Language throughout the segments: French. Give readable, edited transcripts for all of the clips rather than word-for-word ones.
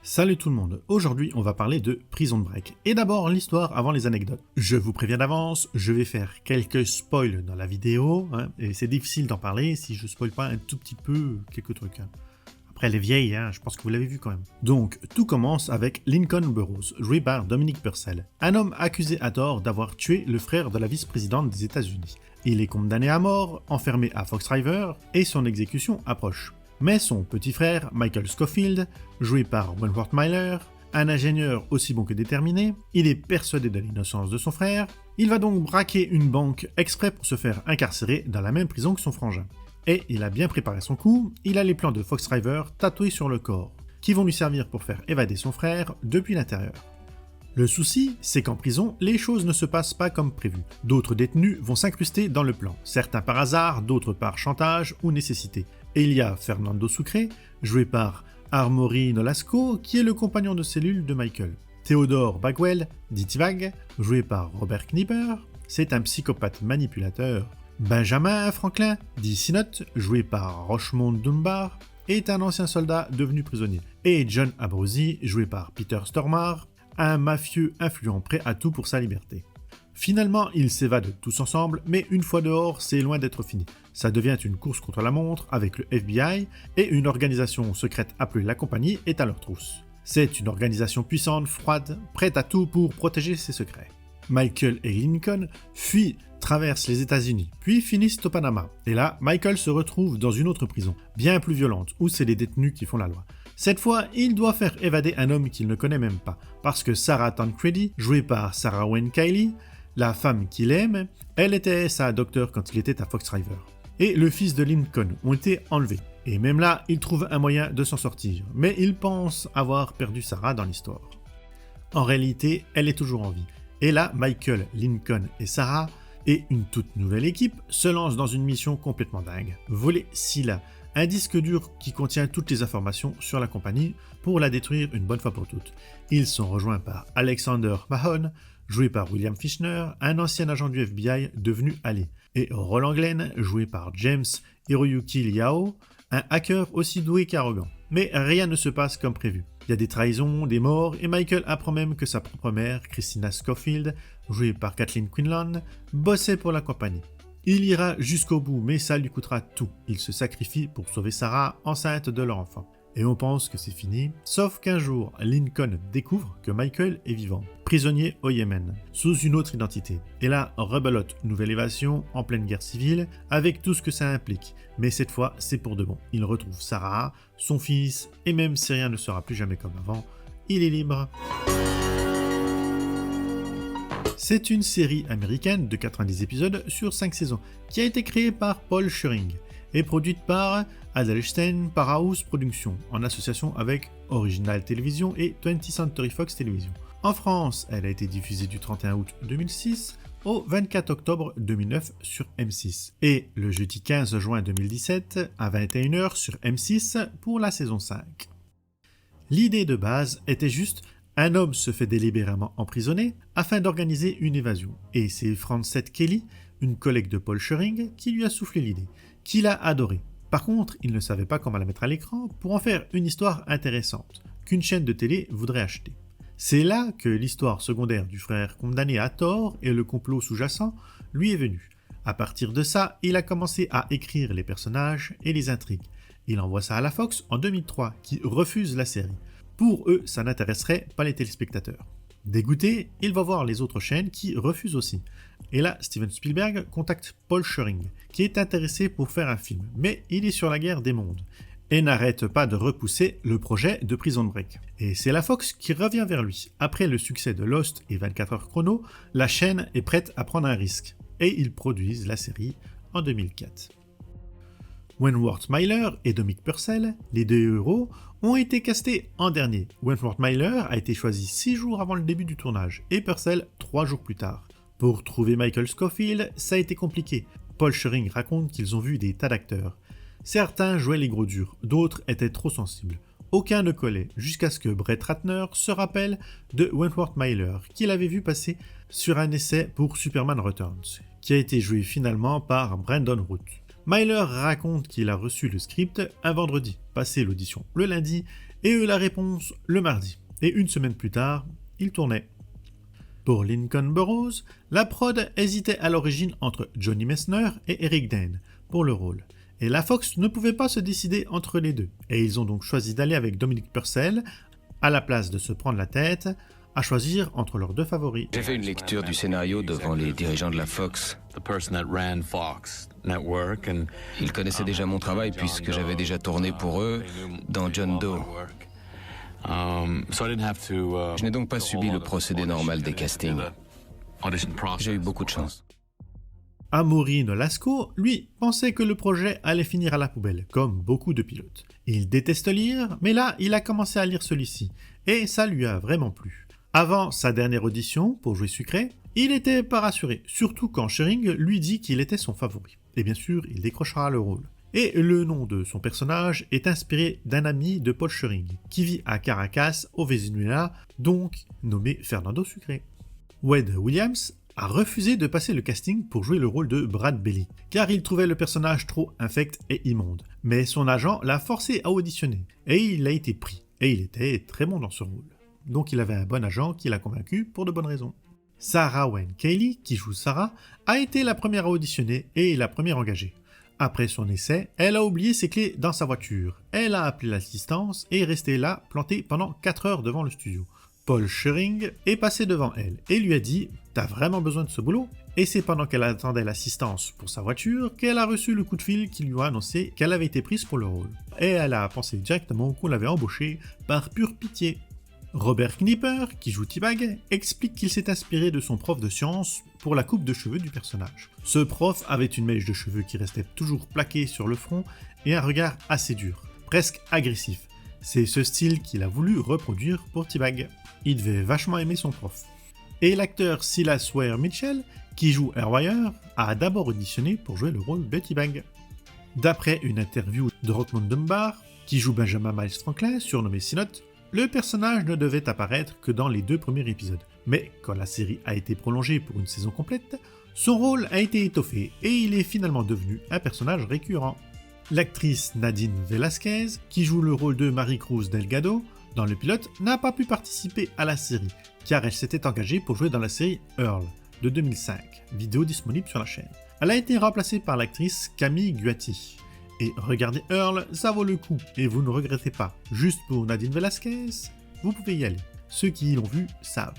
Salut tout le monde, aujourd'hui on va parler de Prison Break. Et d'abord l'histoire avant les anecdotes. Je vous préviens d'avance, je vais faire quelques spoils dans la vidéo, et c'est difficile d'en parler si je spoil pas un tout petit peu quelques trucs. Après elle est vieille, je pense que vous l'avez vu quand même. Donc tout commence avec Lincoln Burrows, joué par Dominic Purcell, un homme accusé à tort d'avoir tué le frère de la vice-présidente des États-Unis. Il est condamné à mort, enfermé à Fox River, et son exécution approche. Mais son petit frère, Michael Scofield, joué par Wentworth Miller, un ingénieur aussi bon que déterminé, il est persuadé de l'innocence de son frère, il va donc braquer une banque exprès pour se faire incarcérer dans la même prison que son frangin. Et il a bien préparé son coup, il a les plans de Fox River tatoués sur le corps, qui vont lui servir pour faire évader son frère depuis l'intérieur. Le souci, c'est qu'en prison, les choses ne se passent pas comme prévu. D'autres détenus vont s'incruster dans le plan, certains par hasard, d'autres par chantage ou nécessité. Et il y a Fernando Sucre, joué par Armory Nolasco, qui est le compagnon de cellule de Michael. Theodore Bagwell, dit T-Bag, joué par Robert Knipper, c'est un psychopathe manipulateur. Benjamin Franklin, dit Sinot, joué par Rochemont Dunbar, est un ancien soldat devenu prisonnier. Et John Abruzzi, joué par Peter Stormare, un mafieux influent prêt à tout pour sa liberté. Finalement, ils s'évadent tous ensemble, mais une fois dehors, c'est loin d'être fini. Ça devient une course contre la montre avec le FBI et une organisation secrète appelée la Compagnie est à leur trousse. C'est une organisation puissante, froide, prête à tout pour protéger ses secrets. Michael et Lincoln fuient, traversent les États-Unis, puis finissent au Panama. Et là, Michael se retrouve dans une autre prison, bien plus violente, où c'est les détenus qui font la loi. Cette fois, il doit faire évader un homme qu'il ne connaît même pas, parce que Sarah Tancredi, jouée par Sarah Wayne Kiley, la femme qu'il aime, elle était sa docteure quand il était à Fox River. Et le fils de Lincoln ont été enlevés. Et même là, il trouve un moyen de s'en sortir, mais il pense avoir perdu Sarah dans l'histoire. En réalité, elle est toujours en vie. Et là, Michael, Lincoln et Sarah, et une toute nouvelle équipe, se lancent dans une mission complètement dingue. Voler Scylla, un disque dur qui contient toutes les informations sur la compagnie pour la détruire une bonne fois pour toutes. Ils sont rejoints par Alexander Mahone, joué par William Fichtner, un ancien agent du FBI devenu allié, et Roland Glenn, joué par James Hiroyuki Liao, un hacker aussi doué qu'arrogant. Mais rien ne se passe comme prévu. Il y a des trahisons, des morts, et Michael apprend même que sa propre mère, Christina Scofield, jouée par Kathleen Quinlan, bossait pour la compagnie. Il ira jusqu'au bout, mais ça lui coûtera tout. Il se sacrifie pour sauver Sarah, enceinte de leur enfant. Et on pense que c'est fini, sauf qu'un jour, Lincoln découvre que Michael est vivant, prisonnier au Yémen, sous une autre identité. Et là, rebelote, nouvelle évasion, en pleine guerre civile, avec tout ce que ça implique. Mais cette fois, c'est pour de bon. Il retrouve Sarah, son fils, et même si rien ne sera plus jamais comme avant, il est libre. C'est une série américaine de 90 épisodes sur 5 saisons, qui a été créée par Paul Schering et produite par Adelstein Parahouse Productions, en association avec Original Television et 20th Century Fox Television. En France, elle a été diffusée du 31 août 2006 au 24 octobre 2009 sur M6, et le jeudi 15 juin 2017 à 21h sur M6 pour la saison 5. L'idée de base était juste: un homme se fait délibérément emprisonner afin d'organiser une évasion, et c'est Francette Kelly, une collègue de Paul Schering, qui lui a soufflé l'idée, qu'il a adorée. Par contre, il ne savait pas comment la mettre à l'écran pour en faire une histoire intéressante, qu'une chaîne de télé voudrait acheter. C'est là que l'histoire secondaire du frère condamné à tort et le complot sous-jacent lui est venu. À partir de ça, il a commencé à écrire les personnages et les intrigues. Il envoie ça à la Fox en 2003, qui refuse la série. Pour eux, ça n'intéresserait pas les téléspectateurs. Dégoûté, il va voir les autres chaînes qui refusent aussi. Et là, Steven Spielberg contacte Paul Schering, qui est intéressé pour faire un film, mais il est sur la guerre des mondes, et n'arrête pas de repousser le projet de Prison Break. Et c'est la Fox qui revient vers lui. Après le succès de Lost et 24 heures chrono, la chaîne est prête à prendre un risque, et ils produisent la série en 2004. Wentworth Miller et Dominic Purcell, les deux héros, ont été castés en dernier. Wentworth Miller a été choisi 6 jours avant le début du tournage, et Purcell 3 jours plus tard. Pour trouver Michael Scofield, ça a été compliqué. Paul Schering raconte qu'ils ont vu des tas d'acteurs. Certains jouaient les gros durs, d'autres étaient trop sensibles. Aucun ne collait, jusqu'à ce que Brett Ratner se rappelle de Wentworth Miller, qu'il avait vu passer sur un essai pour Superman Returns, qui a été joué finalement par Brandon Routh. Myler raconte qu'il a reçu le script un vendredi, passé l'audition le lundi, et eut la réponse le mardi. Et une semaine plus tard, il tournait. Pour Lincoln Burrows, la prod hésitait à l'origine entre Johnny Messner et Eric Dane pour le rôle. Et la Fox ne pouvait pas se décider entre les deux. Et ils ont donc choisi d'aller avec Dominic Purcell, à la place de se prendre la tête, à choisir entre leurs deux favoris. J'ai fait une lecture du scénario devant les dirigeants de la Fox. Ils connaissaient déjà mon travail puisque j'avais déjà tourné pour eux dans John Doe. Je n'ai donc pas subi le procédé normal des castings. J'ai eu beaucoup de chance. Amaury Nolasco, lui, pensait que le projet allait finir à la poubelle, comme beaucoup de pilotes. Il déteste lire, mais là, il a commencé à lire celui-ci, et ça lui a vraiment plu. Avant sa dernière audition, pour jouer Sucré, il n'était pas rassuré, surtout quand Schering lui dit qu'il était son favori. Et bien sûr, il décrochera le rôle. Et le nom de son personnage est inspiré d'un ami de Paul Schering, qui vit à Caracas, au Venezuela, donc nommé Fernando Sucré. Wade Williams a refusé de passer le casting pour jouer le rôle de Brad Belly, car il trouvait le personnage trop infect et immonde. Mais son agent l'a forcé à auditionner, et il a été pris, et il était très bon dans ce rôle. Donc il avait un bon agent qui l'a convaincu pour de bonnes raisons. Sarah Wayne Cayley, qui joue Sarah, a été la première à auditionner et la première engagée. Après son essai, elle a oublié ses clés dans sa voiture. Elle a appelé l'assistance et est restée là, plantée pendant 4 heures devant le studio. Paul Schering est passé devant elle et lui a dit « T'as vraiment besoin de ce boulot ?» Et c'est pendant qu'elle attendait l'assistance pour sa voiture qu'elle a reçu le coup de fil qui lui a annoncé qu'elle avait été prise pour le rôle. Et elle a pensé directement qu'on l'avait embauchée par pure pitié. Robert Knipper, qui joue T-Bag, explique qu'il s'est inspiré de son prof de sciences pour la coupe de cheveux du personnage. Ce prof avait une mèche de cheveux qui restait toujours plaquée sur le front et un regard assez dur, presque agressif. C'est ce style qu'il a voulu reproduire pour T-Bag. Il devait vachement aimer son prof. Et l'acteur Silas Ware Mitchell, qui joue Airwire, a d'abord auditionné pour jouer le rôle de T-Bag. D'après une interview de Rockmond Dunbar, qui joue Benjamin Miles Franklin, surnommé Sinot, le personnage ne devait apparaître que dans les 2 premiers épisodes. Mais quand la série a été prolongée pour une saison complète, son rôle a été étoffé et il est finalement devenu un personnage récurrent. L'actrice Nadine Velasquez, qui joue le rôle de Marie Cruz Delgado dans le pilote, n'a pas pu participer à la série, car elle s'était engagée pour jouer dans la série Earl de 2005, vidéo disponible sur la chaîne. Elle a été remplacée par l'actrice Camille Guatti. Et regardez Earl, ça vaut le coup, et vous ne regrettez pas. Juste pour Nadine Velasquez, vous pouvez y aller. Ceux qui l'ont vu savent.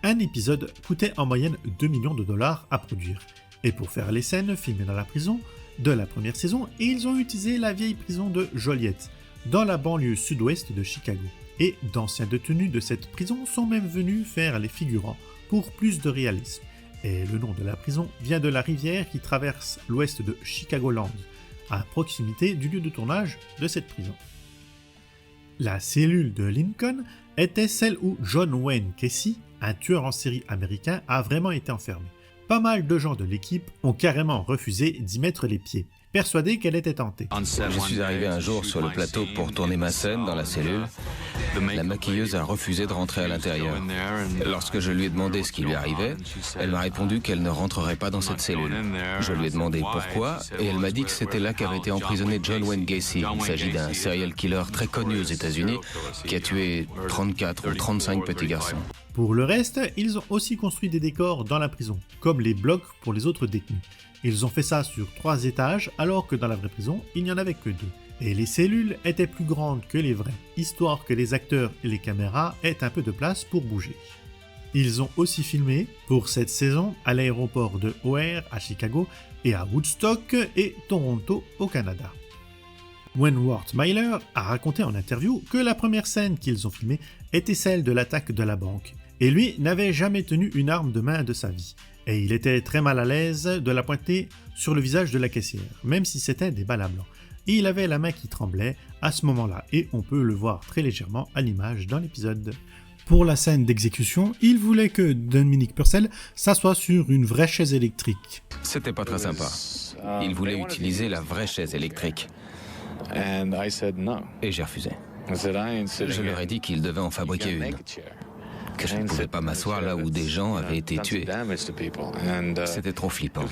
Un épisode coûtait en moyenne 2 millions de dollars à produire. Et pour faire les scènes filmées dans la prison de la première saison, ils ont utilisé la vieille prison de Joliet, dans la banlieue sud-ouest de Chicago. Et d'anciens détenus de cette prison sont même venus faire les figurants pour plus de réalisme. Et le nom de la prison vient de la rivière qui traverse l'ouest de Chicagoland, à proximité du lieu de tournage de cette prison. La cellule de Lincoln était celle où John Wayne Gacy, un tueur en série américain, a vraiment été enfermé. Pas mal de gens de l'équipe ont carrément refusé d'y mettre les pieds, persuadés qu'elle était tentée. Je suis arrivé un jour sur le plateau pour tourner ma scène dans la cellule. La maquilleuse a refusé de rentrer à l'intérieur. Lorsque je lui ai demandé ce qui lui arrivait, elle m'a répondu qu'elle ne rentrerait pas dans cette cellule. Je lui ai demandé pourquoi et elle m'a dit que c'était là qu'avait été emprisonné John Wayne Gacy. Il s'agit d'un serial killer très connu aux États-Unis qui a tué 34 ou 35 petits garçons. Pour le reste, ils ont aussi construit des décors dans la prison, comme les blocs pour les autres détenus. Ils ont fait ça sur 3 étages, alors que dans la vraie prison, il n'y en avait que 2. Et les cellules étaient plus grandes que les vraies, histoire que les acteurs et les caméras aient un peu de place pour bouger. Ils ont aussi filmé, pour cette saison, à l'aéroport de O'Hare à Chicago et à Woodstock et Toronto au Canada. Wentworth Miller a raconté en interview que la première scène qu'ils ont filmée était celle de l'attaque de la banque. Et lui n'avait jamais tenu une arme de main de sa vie. Et il était très mal à l'aise de la pointer sur le visage de la caissière, même si c'était des balles à blanc. Et il avait la main qui tremblait à ce moment-là, et on peut le voir très légèrement à l'image dans l'épisode. Pour la scène d'exécution, il voulait que Dominic Purcell s'assoie sur une vraie chaise électrique. C'était pas très sympa. Il voulait utiliser la vraie chaise électrique. Et j'ai refusé. Je leur ai dit qu'ils devaient en fabriquer une. Que je ne pouvais pas m'asseoir là où des gens avaient été tués. C'était trop flippant.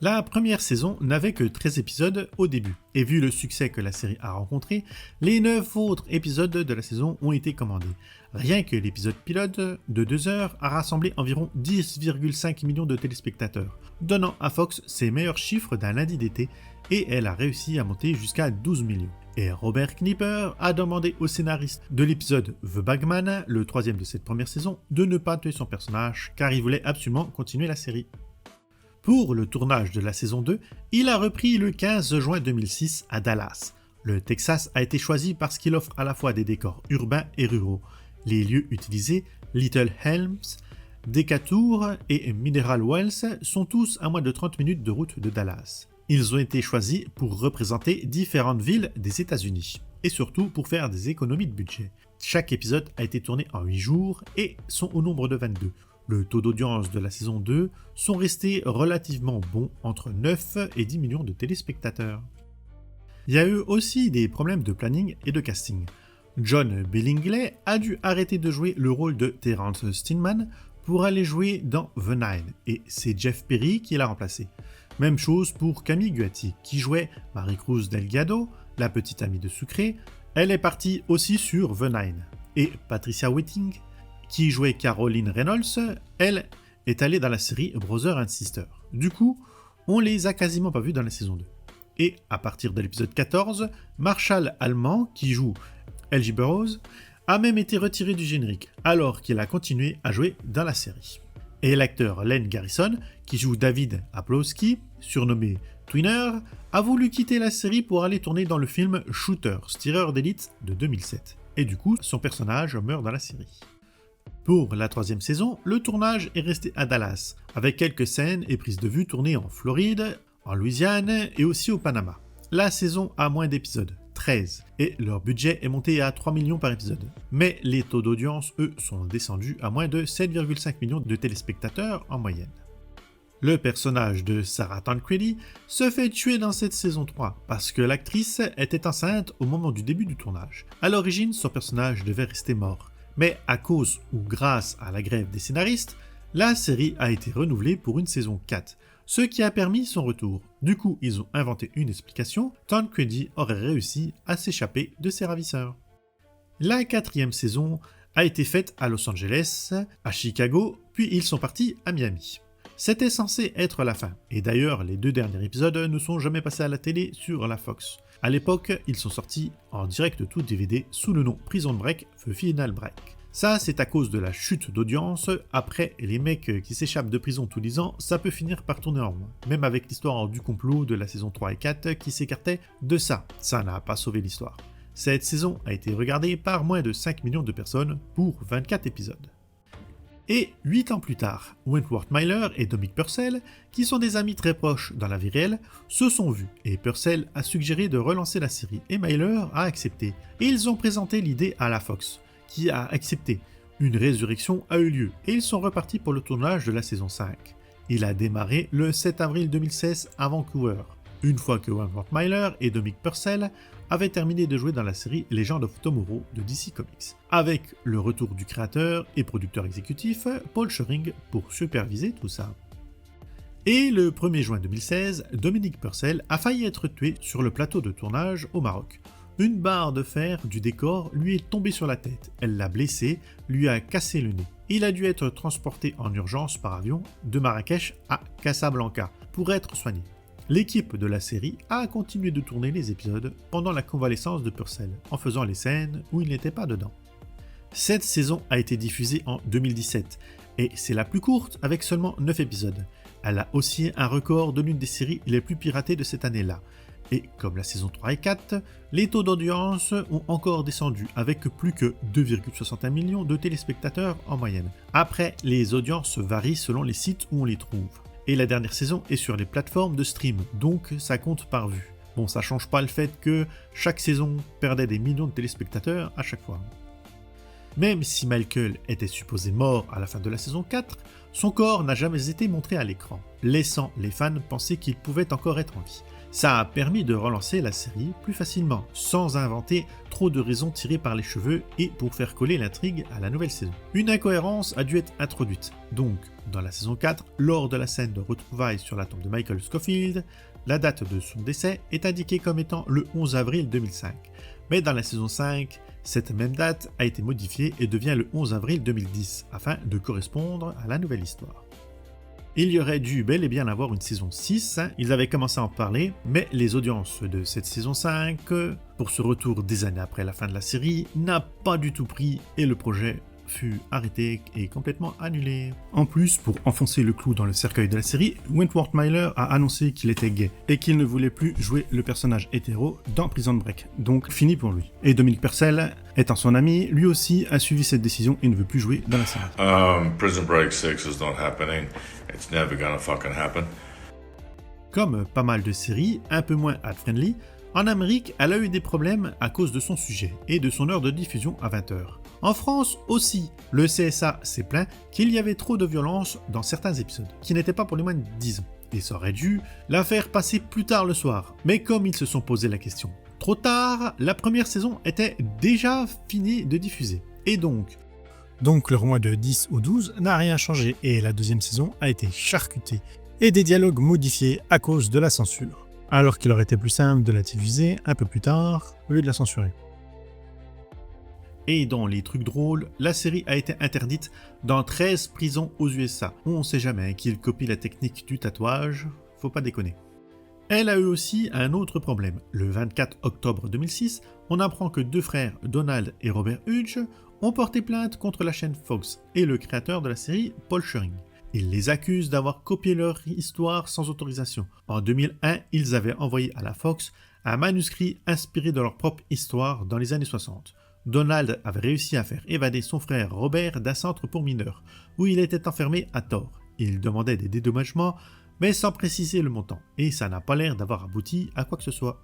La première saison n'avait que 13 épisodes au début, et vu le succès que la série a rencontré, les 9 autres épisodes de la saison ont été commandés. Rien que l'épisode pilote de 2 heures a rassemblé environ 10,5 millions de téléspectateurs, donnant à Fox ses meilleurs chiffres d'un lundi d'été, et elle a réussi à monter jusqu'à 12 millions. Et Robert Knipper a demandé au scénariste de l'épisode The Bagman, le troisième de cette première saison, de ne pas tuer son personnage, car il voulait absolument continuer la série. Pour le tournage de la saison 2, il a repris le 15 juin 2006 à Dallas. Le Texas a été choisi parce qu'il offre à la fois des décors urbains et ruraux. Les lieux utilisés, Little Helms, Decatur et Mineral Wells, sont tous à moins de 30 minutes de route de Dallas. Ils ont été choisis pour représenter différentes villes des États-Unis, et surtout pour faire des économies de budget. Chaque épisode a été tourné en 8 jours et sont au nombre de 22. Le taux d'audience de la saison 2 sont restés relativement bons, entre 9 et 10 millions de téléspectateurs. Il y a eu aussi des problèmes de planning et de casting. John Billingsley a dû arrêter de jouer le rôle de Terrence Stillman pour aller jouer dans The Nine, et c'est Jeff Perry qui l'a remplacé. Même chose pour Camille Guatti, qui jouait Marie Cruz Delgado, la petite amie de Sucré. Elle est partie aussi sur The Nine. Et Patricia Whiting, qui jouait Caroline Reynolds, elle est allée dans la série Brother and Sister. Du coup, on les a quasiment pas vus dans la saison 2. Et à partir de l'épisode 14, Marshall Allemand, qui joue L.J. Burroughs, a même été retiré du générique, alors qu'il a continué à jouer dans la série. Et l'acteur Len Garrison, qui joue David Aplowski, surnommé Twinner, a voulu quitter la série pour aller tourner dans le film Shooters, tireur d'élite de 2007. Et du coup, son personnage meurt dans la série. Pour la troisième saison, le tournage est resté à Dallas, avec quelques scènes et prises de vue tournées en Floride, en Louisiane et aussi au Panama. La saison a moins d'épisodes, 13, et leur budget est monté à 3 millions par épisode. Mais les taux d'audience, eux, sont descendus à moins de 7,5 millions de téléspectateurs en moyenne. Le personnage de Sarah Tancredi se fait tuer dans cette saison 3 parce que l'actrice était enceinte au moment du début du tournage. À l'origine, son personnage devait rester mort. Mais à cause ou grâce à la grève des scénaristes, la série a été renouvelée pour une saison 4, ce qui a permis son retour. Du coup, ils ont inventé une explication, Tancredi aurait réussi à s'échapper de ses ravisseurs. La quatrième saison a été faite à Los Angeles, à Chicago, puis ils sont partis à Miami. C'était censé être la fin, et d'ailleurs les 2 derniers épisodes ne sont jamais passés à la télé sur la Fox. À l'époque, ils sont sortis en direct tout DVD sous le nom Prison Break, The Final Break. Ça, c'est à cause de la chute d'audience. Après, les mecs qui s'échappent de prison tous les ans, ça peut finir par tourner en rond. Même avec l'histoire du complot de la saison 3 et 4 qui s'écartait de ça. Ça n'a pas sauvé l'histoire. Cette saison a été regardée par moins de 5 millions de personnes pour 24 épisodes. Et 8 ans plus tard, Wentworth Miller et Dominic Purcell, qui sont des amis très proches dans la vie réelle, se sont vus et Purcell a suggéré de relancer la série et Miller a accepté. Et ils ont présenté l'idée à la Fox, qui a accepté. Une résurrection a eu lieu et ils sont repartis pour le tournage de la saison 5. Il a démarré le 7 avril 2016 à Vancouver, une fois que Wentworth Miller et Dominic Purcell avaient terminé de jouer dans la série Legend of Tomorrow de DC Comics, avec le retour du créateur et producteur exécutif Paul Schering pour superviser tout ça. Et le 1er juin 2016, Dominic Purcell a failli être tué sur le plateau de tournage au Maroc. Une barre de fer du décor lui est tombée sur la tête, elle l'a blessé, lui a cassé le nez. Il a dû être transporté en urgence par avion de Marrakech à Casablanca pour être soigné. L'équipe de la série a continué de tourner les épisodes pendant la convalescence de Purcell, en faisant les scènes où il n'était pas dedans. Cette saison a été diffusée en 2017, et c'est la plus courte avec seulement 9 épisodes. Elle a aussi un record de l'une des séries les plus piratées de cette année-là. Et comme la saison 3 et 4, les taux d'audience ont encore descendu avec plus que 2,61 millions de téléspectateurs en moyenne. Après, les audiences varient selon les sites où on les trouve. Et la dernière saison est sur les plateformes de stream, donc ça compte par vue. Bon, ça change pas le fait que chaque saison perdait des millions de téléspectateurs à chaque fois. Même si Michael était supposé mort à la fin de la saison 4, son corps n'a jamais été montré à l'écran, laissant les fans penser qu'il pouvait encore être en vie. Ça a permis de relancer la série plus facilement, sans inventer trop de raisons tirées par les cheveux et pour faire coller l'intrigue à la nouvelle saison. Une incohérence a dû être introduite. Donc, dans la saison 4, lors de la scène de retrouvailles sur la tombe de Michael Scofield, la date de son décès est indiquée comme étant le 11 avril 2005. Mais dans la saison 5, cette même date a été modifiée et devient le 11 avril 2010, afin de correspondre à la nouvelle histoire. Il y aurait dû bel et bien avoir une saison 6, ils avaient commencé à en parler, mais les audiences de cette saison 5, pour ce retour des années après la fin de la série, n'a pas du tout pris et le projet fut arrêté et complètement annulé. En plus, pour enfoncer le clou dans le cercueil de la série, Wentworth Miller a annoncé qu'il était gay et qu'il ne voulait plus jouer le personnage hétéro dans Prison Break, donc fini pour lui. Et Dominic Purcell, étant son ami, lui aussi a suivi cette décision et ne veut plus jouer dans la série. Prison Break 6 is not happening. It's never gonna fucking happen. Comme pas mal de séries, un peu moins ad-friendly, en Amérique, elle a eu des problèmes à cause de son sujet et de son heure de diffusion à 20h. En France aussi, le CSA s'est plaint qu'il y avait trop de violence dans certains épisodes, qui n'étaient pas pour les moins de 10 ans, et ça aurait dû la faire passer plus tard le soir. Mais comme ils se sont posé la question trop tard, la première saison était déjà finie de diffuser. Et donc le mois de 10 au 12 n'a rien changé, et la deuxième saison a été charcutée, et des dialogues modifiés à cause de la censure. Alors qu'il aurait été plus simple de la diffuser un peu plus tard, au lieu de la censurer. Et dans les trucs drôles, la série a été interdite dans 13 prisons aux USA. On sait jamais qu'ils copient la technique du tatouage, faut pas déconner. Elle a eu aussi un autre problème. Le 24 octobre 2006, on apprend que deux frères, Donald et Robert Hughes, ont porté plainte contre la chaîne Fox et le créateur de la série, Paul Schering. Ils les accusent d'avoir copié leur histoire sans autorisation. En 2001, ils avaient envoyé à la Fox un manuscrit inspiré de leur propre histoire dans les années 60. Donald avait réussi à faire évader son frère Robert d'un centre pour mineurs, où il était enfermé à tort. Il demandait des dédommagements, mais sans préciser le montant, et ça n'a pas l'air d'avoir abouti à quoi que ce soit.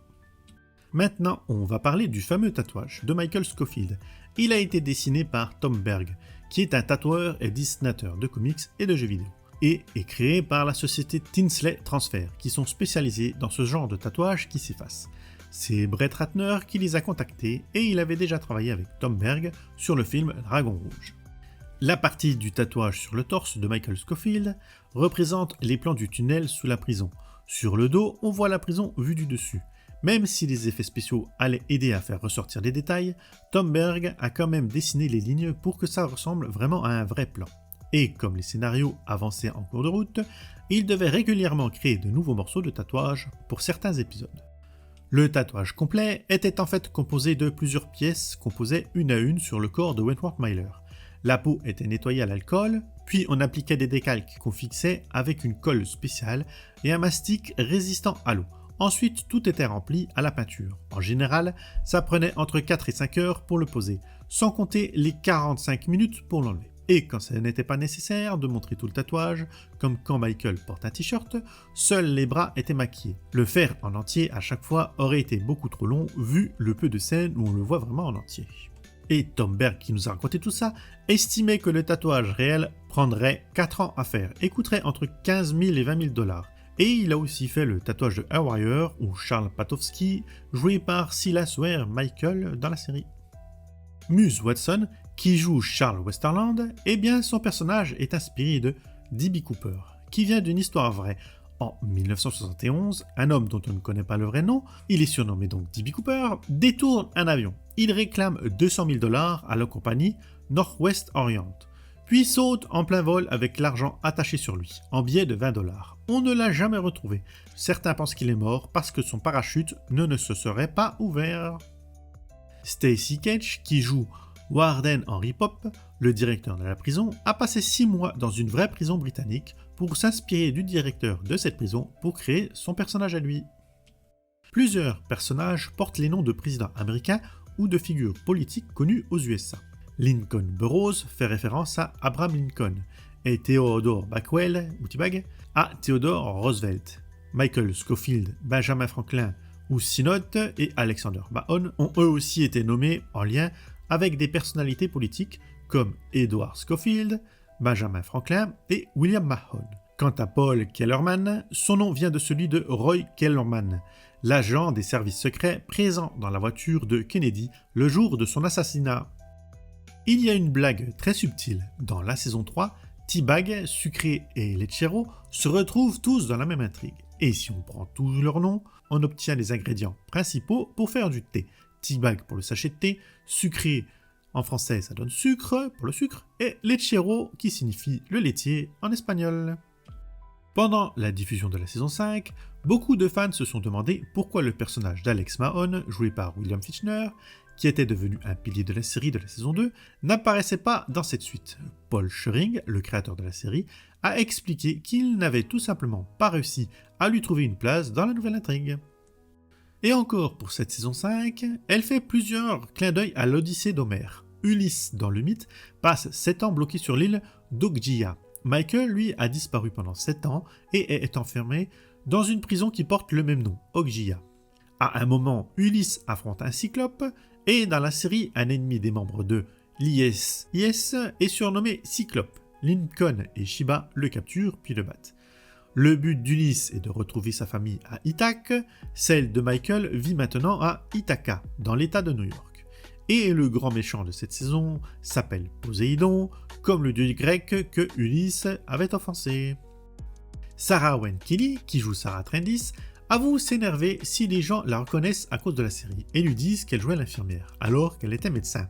Maintenant, on va parler du fameux tatouage de Michael Scofield. Il a été dessiné par Tom Berg, qui est un tatoueur et dessinateur de comics et de jeux vidéo, et est créé par la société Tinsley Transfer, qui sont spécialisés dans ce genre de tatouage qui s'efface. C'est Brett Ratner qui les a contactés, et il avait déjà travaillé avec Tom Berg sur le film Dragon Rouge. La partie du tatouage sur le torse de Michael Scofield représente les plans du tunnel sous la prison. Sur le dos, on voit la prison vue du dessus. Même si les effets spéciaux allaient aider à faire ressortir les détails, Tom Berg a quand même dessiné les lignes pour que ça ressemble vraiment à un vrai plan. Et comme les scénarios avançaient en cours de route, il devait régulièrement créer de nouveaux morceaux de tatouage pour certains épisodes. Le tatouage complet était en fait composé de plusieurs pièces composées une à une sur le corps de Wentworth Miller. La peau était nettoyée à l'alcool, puis on appliquait des décalques qu'on fixait avec une colle spéciale et un mastic résistant à l'eau. Ensuite, tout était rempli à la peinture. En général, ça prenait entre 4 et 5 heures pour le poser, sans compter les 45 minutes pour l'enlever. Et quand ça n'était pas nécessaire de montrer tout le tatouage, comme quand Michael porte un t-shirt, seuls les bras étaient maquillés. Le faire en entier à chaque fois aurait été beaucoup trop long, vu le peu de scènes où on le voit vraiment en entier. Et Tom Berg, qui nous a raconté tout ça, estimait que le tatouage réel prendrait 4 ans à faire et coûterait entre 15 000 et 20 000 $. Et il a aussi fait le tatouage de A Warrior, ou Charles Patowski, joué par Silas Ware Michael dans la série. Muse Watson, qui joue Charles Westerland, eh bien son personnage est inspiré de D.B. Cooper, qui vient d'une histoire vraie. En 1971, un homme dont on ne connaît pas le vrai nom, il est surnommé donc D.B. Cooper, détourne un avion. Il réclame 200 000 $ à la compagnie Northwest Orient, puis saute en plein vol avec l'argent attaché sur lui, en billets de 20 $. On ne l'a jamais retrouvé. Certains pensent qu'il est mort parce que son parachute ne se serait pas ouvert. Stacy Keach, qui joue Warden Henry Pop, le directeur de la prison, a passé 6 mois dans une vraie prison britannique pour s'inspirer du directeur de cette prison pour créer son personnage à lui. Plusieurs personnages portent les noms de présidents américains ou de figures politiques connues aux USA. Lincoln Burroughs fait référence à Abraham Lincoln et Theodore Backwell, ou T-Bag, à Theodore Roosevelt. Michael Scofield, Benjamin Franklin ou Synod et Alexander Mahone ont eux aussi été nommés en lien avec des personnalités politiques comme Edward Scofield, Benjamin Franklin et William Mahone. Quant à Paul Kellerman, son nom vient de celui de Roy Kellerman, l'agent des services secrets présent dans la voiture de Kennedy le jour de son assassinat. Il y a une blague très subtile. Dans la saison 3, T-Bag, Sucré et Lechero se retrouvent tous dans la même intrigue. Et si on prend tous leurs noms, on obtient les ingrédients principaux pour faire du thé. T-Bag pour le sachet de thé, Sucré en français ça donne sucre pour le sucre, et Lechero qui signifie le laitier en espagnol. Pendant la diffusion de la saison 5, beaucoup de fans se sont demandé pourquoi le personnage d'Alex Mahon, joué par William Fichtner, qui était devenu un pilier de la série de la saison 2, n'apparaissait pas dans cette suite. Paul Schering, le créateur de la série, a expliqué qu'il n'avait tout simplement pas réussi à lui trouver une place dans la nouvelle intrigue. Et encore pour cette saison 5, elle fait plusieurs clins d'œil à l'Odyssée d'Homère. Ulysse, dans le mythe, passe 7 ans bloqué sur l'île d'Oggia. Michael, lui, a disparu pendant 7 ans et est enfermé dans une prison qui porte le même nom, Oggia. À un moment, Ulysse affronte un cyclope, et dans la série, un ennemi des membres de l'ISIS est surnommé Cyclope. Lincoln et Shiba le capturent puis le battent. Le but d'Ulysse est de retrouver sa famille à Ithaque, celle de Michael vit maintenant à Ithaca, dans l'état de New York. Et le grand méchant de cette saison s'appelle Poséidon, comme le dieu grec que Ulysse avait offensé. Sarah Wayne Kelly, qui joue Sarah Trendis, avoue s'énerver si les gens la reconnaissent à cause de la série et lui disent qu'elle jouait l'infirmière, alors qu'elle était médecin.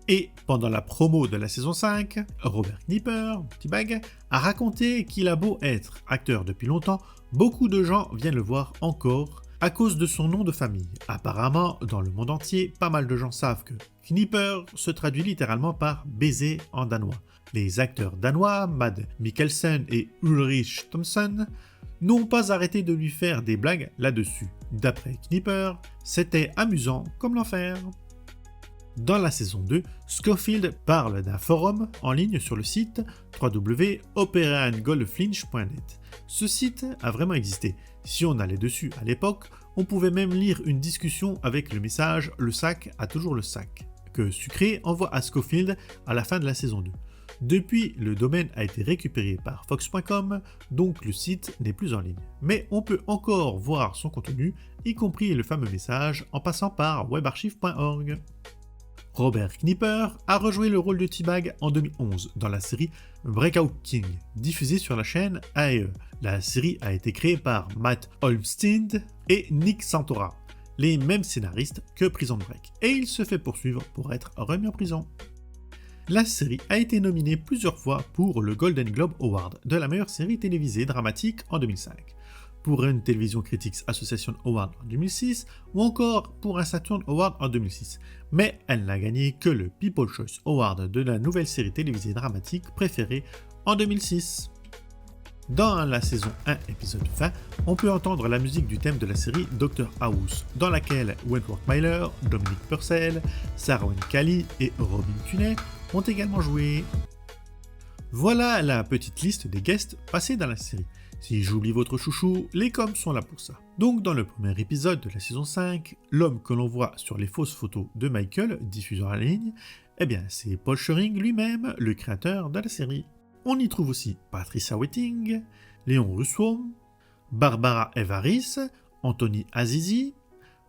Et pendant la promo de la saison 5, Robert Knipper, T-Bag, a raconté qu'il a beau être acteur depuis longtemps, beaucoup de gens viennent le voir encore à cause de son nom de famille. Apparemment, dans le monde entier, pas mal de gens savent que Knipper se traduit littéralement par baiser en danois. Les acteurs danois, Mads Mikkelsen et Ulrich Thomsen, n'ont pas arrêté de lui faire des blagues là-dessus. D'après Knipper, c'était amusant comme l'enfer. Dans la saison 2, Scofield parle d'un forum en ligne sur le site www.operaandgoldfinch.net. Ce site a vraiment existé. Si on allait dessus à l'époque, on pouvait même lire une discussion avec le message « Le sac a toujours le sac » que Sucré envoie à Scofield à la fin de la saison 2. Depuis, le domaine a été récupéré par Fox.com, donc le site n'est plus en ligne. Mais on peut encore voir son contenu, y compris le fameux message, en passant par webarchive.org. Robert Knipper a rejoué le rôle de T-Bag en 2011 dans la série Breakout King, diffusée sur la chaîne AE. La série a été créée par Matt Olmstead et Nick Santora, les mêmes scénaristes que Prison Break, et il se fait poursuivre pour être remis en prison. La série a été nominée plusieurs fois pour le Golden Globe Award de la meilleure série télévisée dramatique en 2005, pour une Television Critics Association Award en 2006 ou encore pour un Saturn Award en 2006, mais elle n'a gagné que le People's Choice Award de la nouvelle série télévisée dramatique préférée en 2006. Dans la saison 1, épisode 20, on peut entendre la musique du thème de la série Dr House, dans laquelle Wentworth Miller, Dominic Purcell, Sarah Wayne Kelly et Robin Tunney ont également joué. Voilà la petite liste des guests passés dans la série. Si j'oublie votre chouchou, les coms sont là pour ça. Donc dans le premier épisode de la saison 5, l'homme que l'on voit sur les fausses photos de Michael diffusées en ligne, eh bien c'est Paul Schering lui-même, le créateur de la série. On y trouve aussi Patricia Whiting, Léon Rousseau, Barbara Evaris, Anthony Azizi,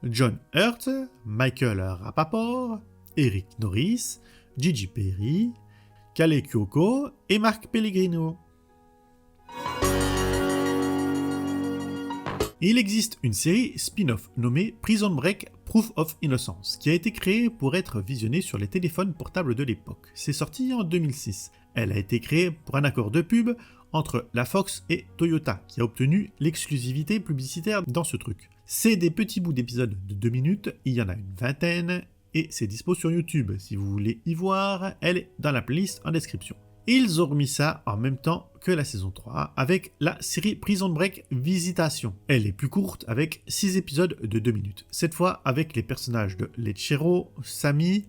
John Hurt, Michael Rapaport, Eric Norris, Gigi Perry, Kale Kyoko et Marc Pellegrino. Il existe une série spin-off nommée Prison Break Proof of Innocence qui a été créée pour être visionnée sur les téléphones portables de l'époque. C'est sorti en 2006. Elle a été créée pour un accord de pub entre la Fox et Toyota qui a obtenu l'exclusivité publicitaire dans ce truc. C'est des petits bouts d'épisodes de 2 minutes, il y en a une vingtaine et c'est dispo sur YouTube. Si vous voulez y voir, elle est dans la playlist en description. Ils ont remis ça en même temps que la saison 3 avec la série Prison Break Visitation. Elle est plus courte avec 6 épisodes de 2 minutes. Cette fois avec les personnages de Lechero, Sammy,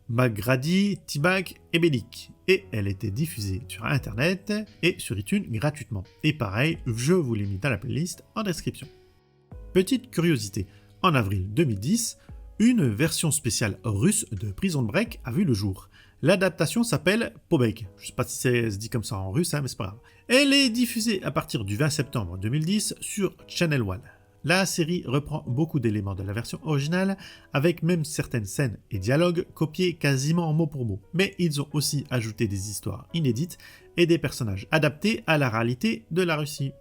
McGrady, T-Bag et Bellic. Et elle était diffusée sur internet et sur iTunes gratuitement. Et pareil, je vous l'ai mis dans la playlist en description. Petite curiosité, en avril 2010, Une version spéciale russe de Prison Break a vu le jour. L'adaptation s'appelle Pobeg. Je sais pas si ça se dit comme ça en russe, mais c'est pas grave. Elle est diffusée à partir du 20 septembre 2010 sur Channel One. La série reprend beaucoup d'éléments de la version originale, avec même certaines scènes et dialogues copiés quasiment mot pour mot. Mais ils ont aussi ajouté des histoires inédites et des personnages adaptés à la réalité de la Russie.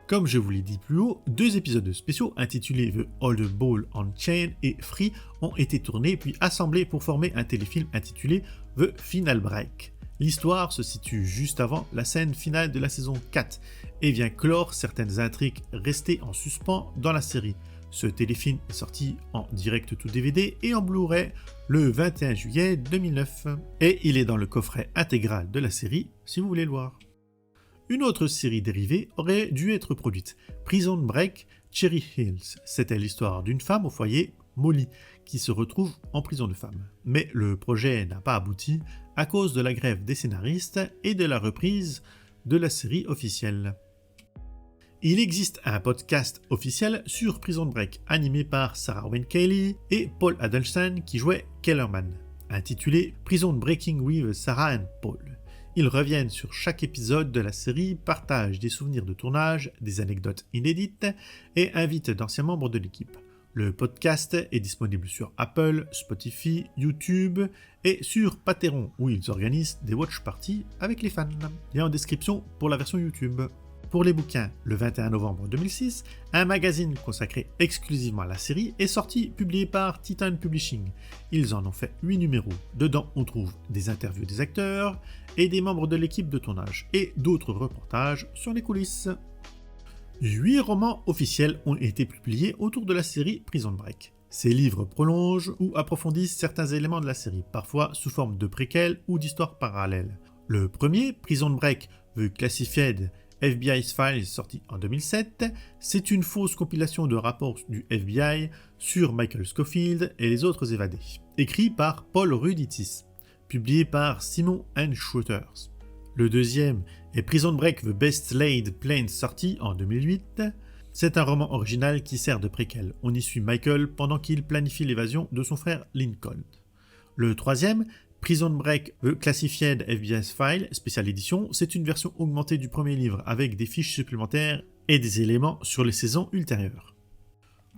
Comme je vous l'ai dit plus haut, 2 épisodes spéciaux intitulés The Old Ball on Chain et Free ont été tournés puis assemblés pour former un téléfilm intitulé The Final Break. L'histoire se situe juste avant la scène finale de la saison 4 et vient clore certaines intrigues restées en suspens dans la série. Ce téléfilm est sorti en direct to DVD et en Blu-ray le 21 juillet 2009 et il est dans le coffret intégral de la série si vous voulez le voir. Une autre série dérivée aurait dû être produite, Prison Break Cherry Hills. C'était l'histoire d'une femme au foyer, Molly, qui se retrouve en prison de femme. Mais le projet n'a pas abouti à cause de la grève des scénaristes et de la reprise de la série officielle. Il existe un podcast officiel sur Prison Break animé par Sarah Wayne Caley et Paul Adelstein qui jouait Kellerman, intitulé Prison Breaking with Sarah and Paul. Ils reviennent sur chaque épisode de la série, partagent des souvenirs de tournage, des anecdotes inédites et invitent d'anciens membres de l'équipe. Le podcast est disponible sur Apple, Spotify, YouTube et sur Patreon où ils organisent des watch parties avec les fans. Lien en description pour la version YouTube. Pour les bouquins, le 21 novembre 2006, un magazine consacré exclusivement à la série est sorti, publié par Titan Publishing. Ils en ont fait 8 numéros. Dedans, on trouve des interviews des acteurs et des membres de l'équipe de tournage et d'autres reportages sur les coulisses. 8 romans officiels ont été publiés autour de la série Prison Break. Ces livres prolongent ou approfondissent certains éléments de la série, parfois sous forme de préquels ou d'histoires parallèles. Le premier, Prison Break The Classified FBI's Files, sorti en 2007, c'est une fausse compilation de rapports du FBI sur Michael Scofield et les autres évadés, écrit par Paul Ruditis, publié par Simon & Schroeters. Le deuxième est Prison Break The Best Laid Plans, sorti en 2008. C'est un roman original qui sert de préquel. On y suit Michael pendant qu'il planifie l'évasion de son frère Lincoln. Le troisième, Prison Break The Classified FBI's File, spéciale édition, c'est une version augmentée du premier livre avec des fiches supplémentaires et des éléments sur les saisons ultérieures.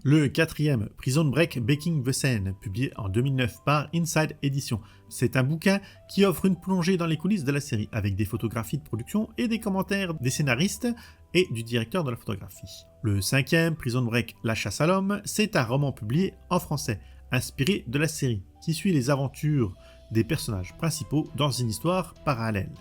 Le quatrième, Prison Break Baking the Scene, publié en 2009 par Inside Edition. C'est un bouquin qui offre une plongée dans les coulisses de la série avec des photographies de production et des commentaires des scénaristes et du directeur de la photographie. Le cinquième, Prison Break La chasse à l'homme, c'est un roman publié en français, inspiré de la série, qui suit les aventures des personnages principaux dans une histoire parallèle.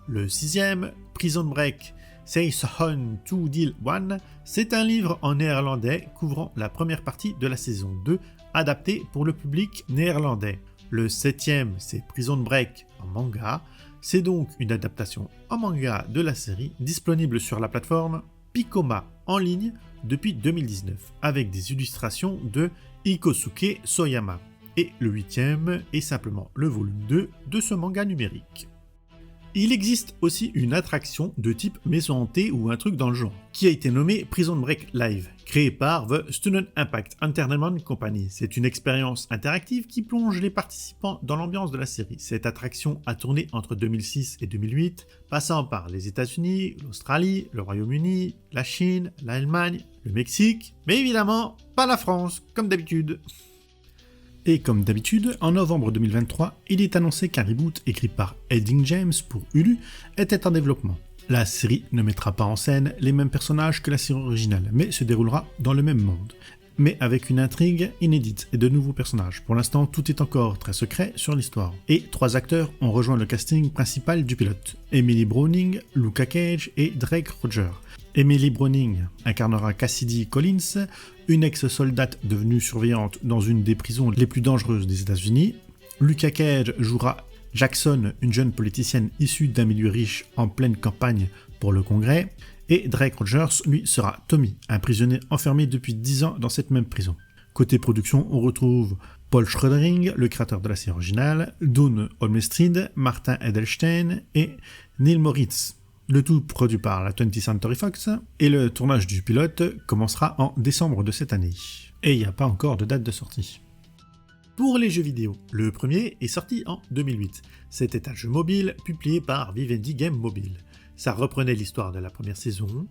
Le sixième, Prison Break Season 2 Deal 1, c'est un livre en néerlandais couvrant la première partie de la saison 2, adapté pour le public néerlandais. Le septième, c'est Prison Break en manga, c'est donc une adaptation en manga de la série, disponible sur la plateforme Picoma en ligne depuis 2019, avec des illustrations de Ikosuke Soyama. Et le huitième est simplement le volume 2 de ce manga numérique. Il existe aussi une attraction de type maison hantée ou un truc dans le genre, qui a été nommée Prison Break Live, créée par The Student Impact Entertainment Company. C'est une expérience interactive qui plonge les participants dans l'ambiance de la série. Cette attraction a tourné entre 2006 et 2008, passant par les États-Unis, l'Australie, le Royaume-Uni, la Chine, l'Allemagne, le Mexique, mais évidemment pas la France, comme d'habitude. Et comme d'habitude, en novembre 2023, il est annoncé qu'un reboot écrit par Edding James pour Hulu était en développement. La série ne mettra pas en scène les mêmes personnages que la série originale, mais se déroulera dans le même monde, mais avec une intrigue inédite et de nouveaux personnages. Pour l'instant, tout est encore très secret sur l'histoire. Et 3 acteurs ont rejoint le casting principal du pilote. Emily Browning, Luca Cage et Drake Roger. Emily Browning incarnera Cassidy Collins, une ex-soldate devenue surveillante dans une des prisons les plus dangereuses des États-Unis. Luca Cage jouera Jackson, une jeune politicienne issue d'un milieu riche en pleine campagne pour le Congrès. Et Drake Rogers, lui, sera Tommy, un prisonnier enfermé depuis 10 ans dans cette même prison. Côté production, on retrouve Paul Schrodering, le créateur de la série originale, Dawn Olmsted, Martin Edelstein et Neil Moritz. Le tout produit par la 20th Century Fox, et le tournage du pilote commencera en décembre de cette année. Et il n'y a pas encore de date de sortie. Pour les jeux vidéo, le premier est sorti en 2008. C'était un jeu mobile publié par Vivendi Game Mobile. Ça reprenait l'histoire de la première saison.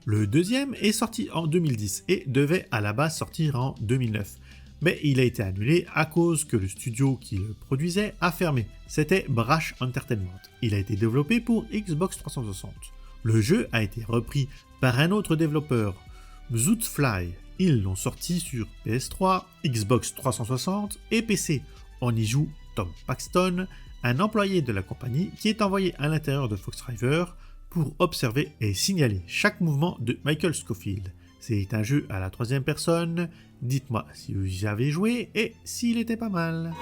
Le deuxième est sorti en 2010 et devait à la base sortir en 2009. Mais il a été annulé à cause que le studio qui le produisait a fermé. C'était Brash Entertainment. Il a été développé pour Xbox 360. Le jeu a été repris par un autre développeur, Zootfly. Ils l'ont sorti sur PS3, Xbox 360 et PC. On y joue Tom Paxton, un employé de la compagnie qui est envoyé à l'intérieur de Fox River pour observer et signaler chaque mouvement de Michael Scofield. C'est un jeu à la troisième personne. Dites-moi si vous y avez joué et s'il était pas mal.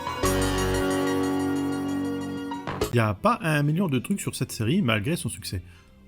Il n'y a pas 1 million de trucs sur cette série malgré son succès.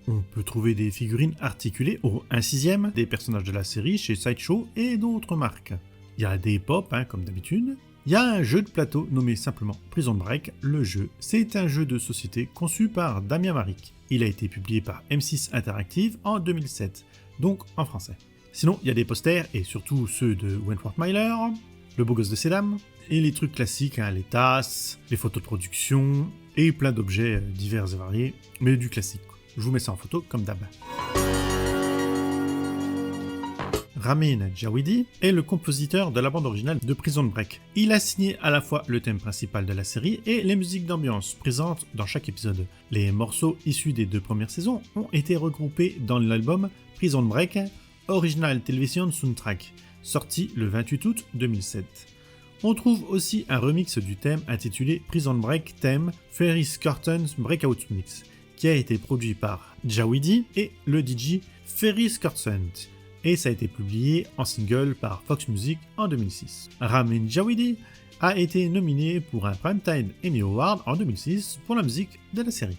On peut trouver des figurines articulées au 1/6 des personnages de la série chez Sideshow et d'autres marques. Il y a des pop, comme d'habitude. Il y a un jeu de plateau nommé simplement Prison Break. Le jeu, c'est un jeu de société conçu par Damien Maric. Il a été publié par M6 Interactive en 2007, donc en français. Sinon, il y a des posters, et surtout ceux de Wentworth Miller, le beau gosse de Sedam, et les trucs classiques, les tasses, les photos de production, et plein d'objets divers et variés, mais du classique. Je vous mets ça en photo comme d'hab. Ramin Djawidi est le compositeur de la bande originale de Prison Break. Il a signé à la fois le thème principal de la série et les musiques d'ambiance présentes dans chaque épisode. Les morceaux issus des 2 premières saisons ont été regroupés dans l'album Prison Break Original Television Soundtrack, sorti le 28 août 2007. On trouve aussi un remix du thème intitulé Prison Break Theme Ferris Curtains Breakout Mix, qui a été produit par Djawidi et le DJ Ferris Curtains, et ça a été publié en single par Fox Music en 2006. Ramin Djawidi a été nominé pour un Primetime Emmy Award en 2006 pour la musique de la série.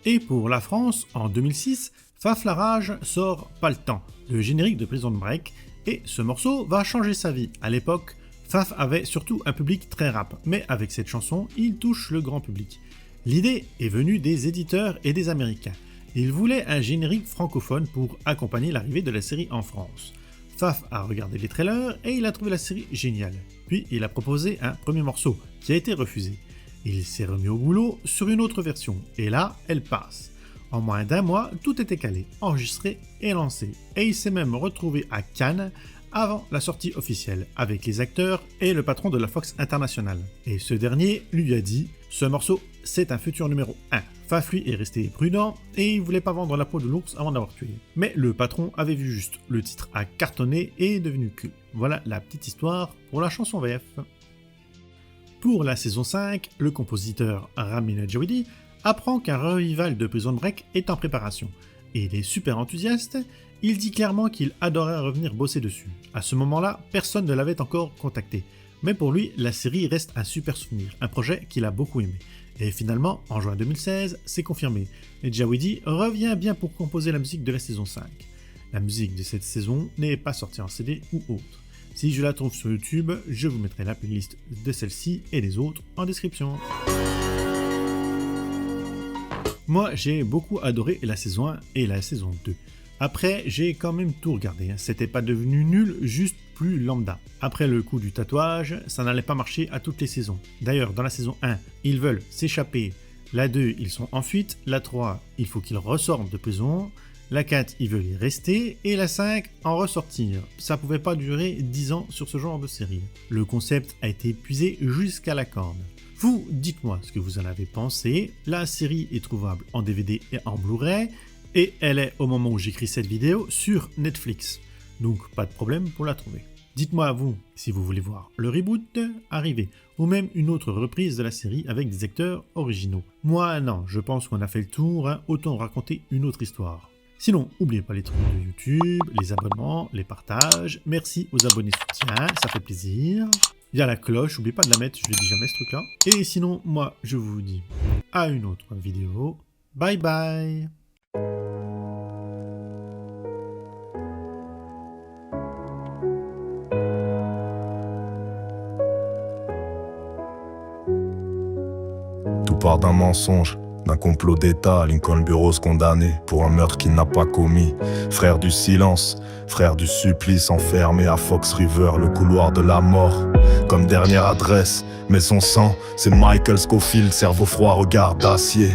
Et pour la France, en 2006, Faf la Rage sort Pas le temps, le générique de Prison Break, et ce morceau va changer sa vie. À l'époque, Faf avait surtout un public très rap, mais avec cette chanson, il touche le grand public. L'idée est venue des éditeurs et des Américains. Ils voulaient un générique francophone pour accompagner l'arrivée de la série en France. Faf a regardé les trailers et il a trouvé la série géniale. Puis il a proposé un premier morceau, qui a été refusé. Il s'est remis au boulot sur une autre version, et là, elle passe. En moins d'1 mois, tout était calé, enregistré et lancé. Et il s'est même retrouvé à Cannes avant la sortie officielle, avec les acteurs et le patron de la Fox International. Et ce dernier lui a dit « Ce morceau, c'est un futur numéro 1 ». Faf lui est resté prudent et il voulait pas vendre la peau de l'ours avant d'avoir tué. Mais le patron avait vu juste, le titre a cartonné et est devenu culte. Voilà la petite histoire pour la chanson VF. Pour la saison 5, le compositeur Ramin Djawidi apprend qu'un revival de Prison Break est en préparation. Et il est super enthousiaste, il dit clairement qu'il adorerait revenir bosser dessus. À ce moment-là, personne ne l'avait encore contacté. Mais pour lui, la série reste un super souvenir, un projet qu'il a beaucoup aimé. Et finalement, en juin 2016, c'est confirmé. Et Djawidi revient bien pour composer la musique de la saison 5. La musique de cette saison n'est pas sortie en CD ou autre. Si je la trouve sur YouTube, je vous mettrai la playlist de celle-ci et des autres en description. Moi, j'ai beaucoup adoré la saison 1 et la saison 2. Après, j'ai quand même tout regardé, c'était pas devenu nul, juste plus lambda. Après le coup du tatouage, ça n'allait pas marcher à toutes les saisons. D'ailleurs, dans la saison 1, ils veulent s'échapper. La 2, ils sont en fuite. La 3, il faut qu'ils ressortent de prison. La 4, ils veulent y rester. Et la 5, en ressortir. Ça pouvait pas durer 10 ans sur ce genre de série. Le concept a été épuisé jusqu'à la corne. Vous, dites-moi ce que vous en avez pensé. La série est trouvable en DVD et en Blu-ray. Et elle est, au moment où j'écris cette vidéo, sur Netflix. Donc pas de problème pour la trouver. Dites-moi à vous si vous voulez voir le reboot arriver, ou même une autre reprise de la série avec des acteurs originaux. Moi non, je pense qu'on a fait le tour, autant raconter une autre histoire. Sinon, n'oubliez pas les trucs de YouTube, les abonnements, les partages, merci aux abonnés soutien, ça fait plaisir. Il y a la cloche, n'oubliez pas de la mettre, je ne dis jamais ce truc là. Et sinon, moi je vous dis à une autre vidéo, bye bye. Tout part d'un mensonge, d'un complot d'État, Lincoln Burroughs condamné pour un meurtre qu'il n'a pas commis. Frère du silence, frère du supplice, enfermé à Fox River, le couloir de la mort. Comme dernière adresse, mais son sang, c'est Michael Scofield, cerveau froid, regard d'acier.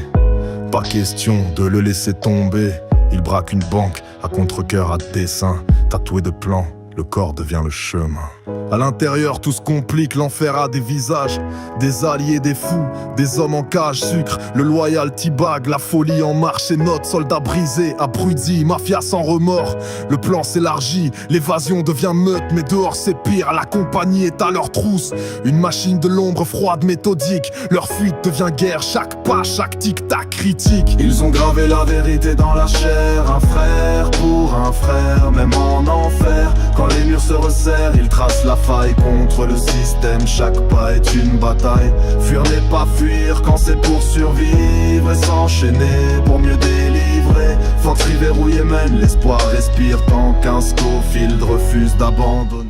Pas question de le laisser tomber. Il braque une banque à contre-cœur à dessin, tatoué de plans, le corps devient le chemin. À l'intérieur, tout se complique, l'enfer a des visages, des alliés, des fous, des hommes en cage, sucre, le loyalty bag, la folie en marche et note, soldats brisés, abrutis, mafia sans remords. Le plan s'élargit, l'évasion devient meute, mais dehors c'est pire, la compagnie est à leur trousse. Une machine de l'ombre froide, méthodique, leur fuite devient guerre, chaque pas, chaque tic-tac critique. Ils ont gravé la vérité dans la chair, un frère pour un frère, même en enfer. Quand les murs se resserrent, ils tracent la faille contre le système, chaque pas est une bataille. Fuir n'est pas fuir quand c'est pour survivre, et s'enchaîner pour mieux délivrer. Forterie verrouillée mène, l'espoir respire tant qu'un Scofield refuse d'abandonner.